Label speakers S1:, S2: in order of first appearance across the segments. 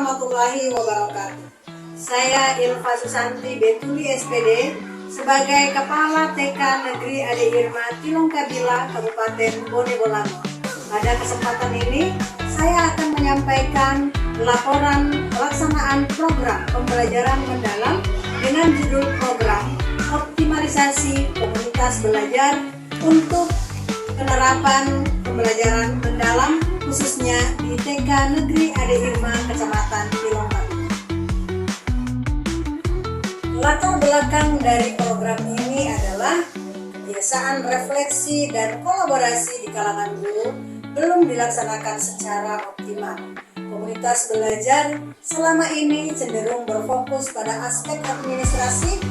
S1: warahmatullahi wabarakatuh. Saya Ilva Susanti Betuli SPD sebagai Kepala TK Negeri Ade Irma Tilongkabila Kabupaten Bone Bolango. Pada kesempatan ini saya akan menyampaikan laporan pelaksanaan program pembelajaran mendalam dengan judul program optimalisasi komunitas belajar untuk penerapan pembelajaran mendalam khususnya di TK Negeri Ade Irma Kecamatan Tilongkabila. Latar belakang dari program ini adalah kebiasaan refleksi dan kolaborasi di kalangan guru belum dilaksanakan secara optimal. Komunitas belajar selama ini cenderung berfokus pada aspek administrasi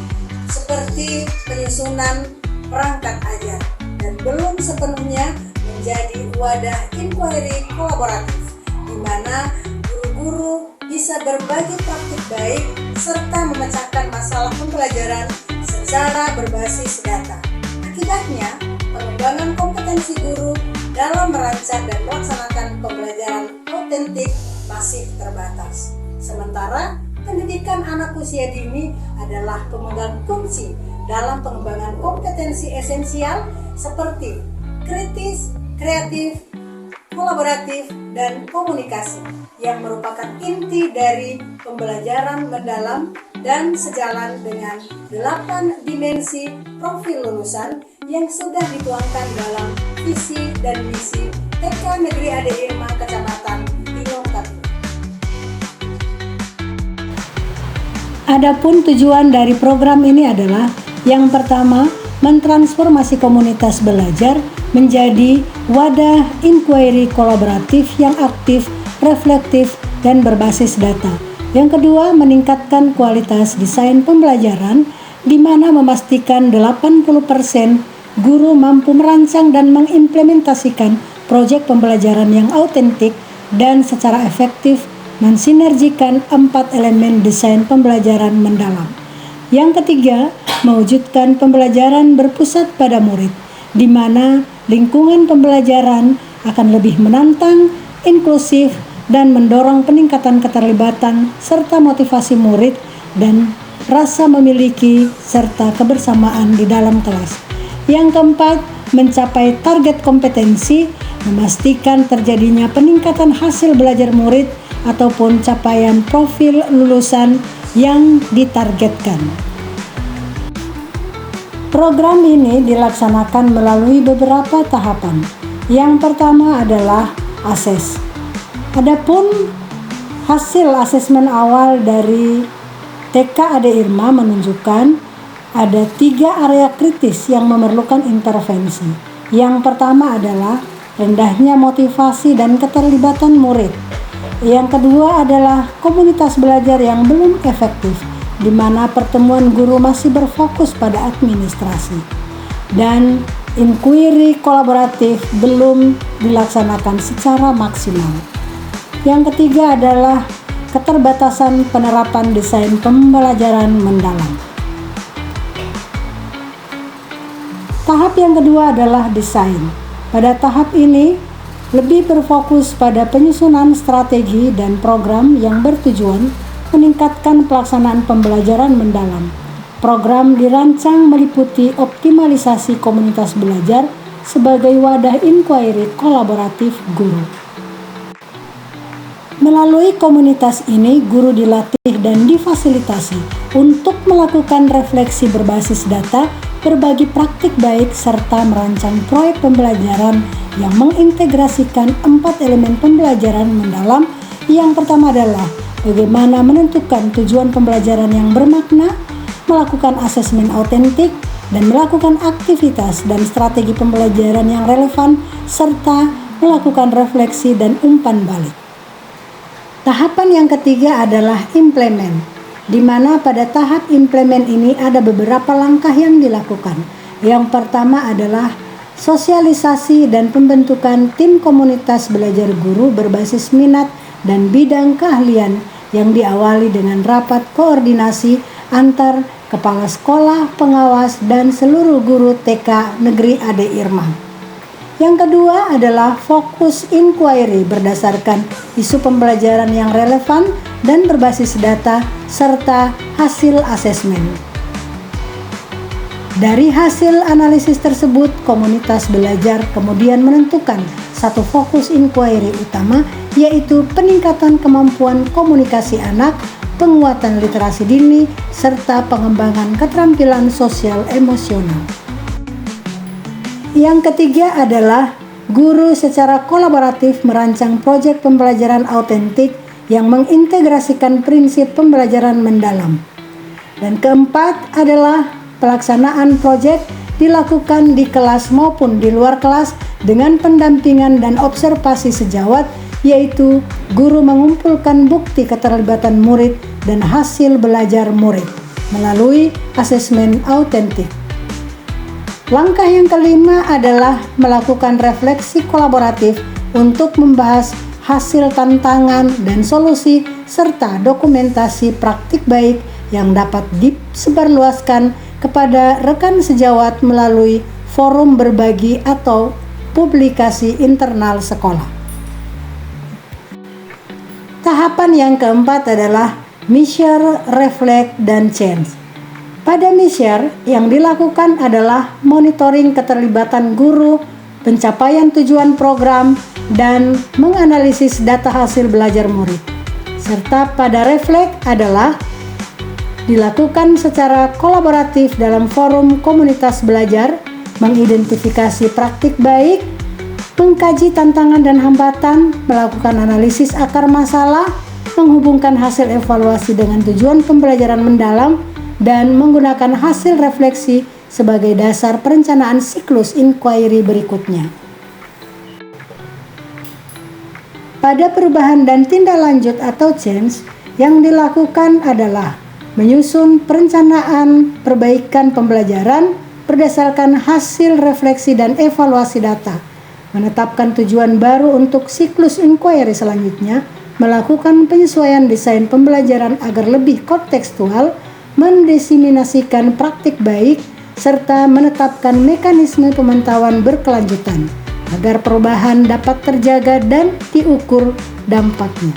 S1: seperti penyusunan perangkat ajar dan belum sepenuhnya menjadi wadah inquiry kolaboratif di mana guru-guru bisa berbagi praktik baik serta memecahkan masalah pembelajaran secara berbasis data. Akibatnya, pengembangan kompetensi guru dalam merancang dan melaksanakan pembelajaran autentik masih terbatas. Sementara, pendidikan anak usia dini adalah pemegang kunci dalam pengembangan kompetensi esensial seperti kritis, kreatif, kolaboratif, dan komunikasi yang merupakan inti dari pembelajaran mendalam dan sejalan dengan 8 dimensi profil lulusan yang sudah dituangkan dalam visi dan misi TK Negeri Ade Irma Kecamatan Tilongkabila.
S2: Adapun tujuan dari program ini adalah yang pertama, mentransformasi komunitas belajar menjadi wadah inquiry kolaboratif yang aktif, reflektif, dan berbasis data. Yang kedua, meningkatkan kualitas desain pembelajaran di mana memastikan 80% guru mampu merancang dan mengimplementasikan proyek pembelajaran yang autentik dan secara efektif mensinergikan 4 elemen desain pembelajaran mendalam. Yang ketiga, mewujudkan pembelajaran berpusat pada murid, di mana lingkungan pembelajaran akan lebih menantang, inklusif, dan mendorong peningkatan keterlibatan serta motivasi murid dan rasa memiliki serta kebersamaan di dalam kelas. Yang keempat, mencapai target kompetensi, memastikan terjadinya peningkatan hasil belajar murid ataupun capaian profil lulusan yang ditargetkan. Program ini dilaksanakan melalui beberapa tahapan. Yang pertama adalah ASES. Adapun hasil asesmen awal dari TK Ade Irma menunjukkan ada 3 area kritis yang memerlukan intervensi. Yang pertama adalah rendahnya motivasi dan keterlibatan murid. Yang kedua adalah komunitas belajar yang belum efektif, di mana pertemuan guru masih berfokus pada administrasi. Dan inquiry kolaboratif belum dilaksanakan secara maksimal. Yang ketiga adalah keterbatasan penerapan desain pembelajaran mendalam. Tahap yang kedua adalah desain. Pada tahap ini, lebih berfokus pada penyusunan strategi dan program yang bertujuan meningkatkan pelaksanaan pembelajaran mendalam. Program dirancang meliputi optimalisasi komunitas belajar sebagai wadah inquiry kolaboratif guru. Melalui komunitas ini, guru dilatih dan difasilitasi untuk melakukan refleksi berbasis data, berbagi praktik baik, serta merancang proyek pembelajaran yang mengintegrasikan 4 elemen pembelajaran mendalam. Yang pertama adalah bagaimana menentukan tujuan pembelajaran yang bermakna, melakukan asesmen autentik, dan melakukan aktivitas dan strategi pembelajaran yang relevan, serta melakukan refleksi dan umpan balik. Tahapan yang ketiga adalah implement, di mana pada tahap implement ini ada beberapa langkah yang dilakukan. Yang pertama adalah sosialisasi dan pembentukan tim komunitas belajar guru berbasis minat dan bidang keahlian yang diawali dengan rapat koordinasi antar kepala sekolah, pengawas, dan seluruh guru TK Negeri Ade Irma. Yang kedua adalah fokus inquiry berdasarkan isu pembelajaran yang relevan dan berbasis data serta hasil asesmen. Dari hasil analisis tersebut, komunitas belajar kemudian menentukan satu fokus inquiry utama, yaitu peningkatan kemampuan komunikasi anak, penguatan literasi dini, serta pengembangan keterampilan sosial emosional. Yang ketiga adalah guru secara kolaboratif merancang proyek pembelajaran autentik yang mengintegrasikan prinsip pembelajaran mendalam. Dan keempat adalah pelaksanaan proyek dilakukan di kelas maupun di luar kelas dengan pendampingan dan observasi sejawat, yaitu guru mengumpulkan bukti keterlibatan murid dan hasil belajar murid melalui asesmen autentik. Langkah yang kelima adalah melakukan refleksi kolaboratif untuk membahas hasil tantangan dan solusi serta dokumentasi praktik baik yang dapat disebarluaskan kepada rekan sejawat melalui forum berbagi atau publikasi internal sekolah. Tahapan yang keempat adalah measure, reflect, dan change. Pada measure, yang dilakukan adalah monitoring keterlibatan guru, pencapaian tujuan program, dan menganalisis data hasil belajar murid. Serta pada reflect adalah dilakukan secara kolaboratif dalam forum komunitas belajar, mengidentifikasi praktik baik, mengkaji tantangan dan hambatan, melakukan analisis akar masalah, menghubungkan hasil evaluasi dengan tujuan pembelajaran mendalam, dan menggunakan hasil refleksi sebagai dasar perencanaan siklus inquiry berikutnya. Pada perubahan dan tindak lanjut atau change, yang dilakukan adalah menyusun perencanaan perbaikan pembelajaran berdasarkan hasil refleksi dan evaluasi data, menetapkan tujuan baru untuk siklus inquiry selanjutnya, melakukan penyesuaian desain pembelajaran agar lebih kontekstual, mendesiminasikan praktik baik, serta menetapkan mekanisme pemantauan berkelanjutan agar perubahan dapat terjaga dan diukur dampaknya.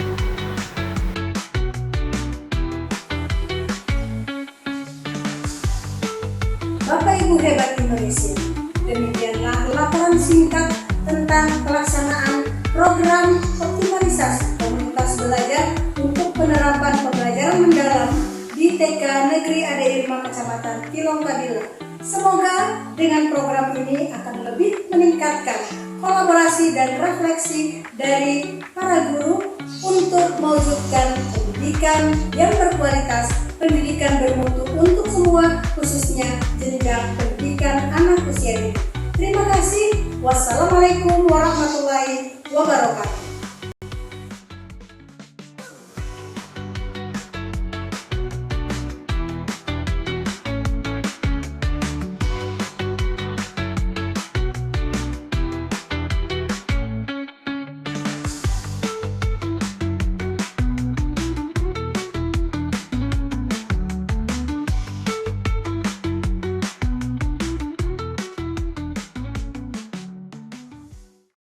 S1: Bapak Ibu hebat Indonesia, demikianlah laporan singkat tentang pelaksanaan program optimalisasi komunitas belajar untuk penerapan pembelajaran mendalam di TK Negeri Ade Irma Kecamatan Tilongkadila. Semoga dengan program ini akan lebih meningkatkan kolaborasi dan refleksi dari para guru untuk mewujudkan pendidikan yang berkualitas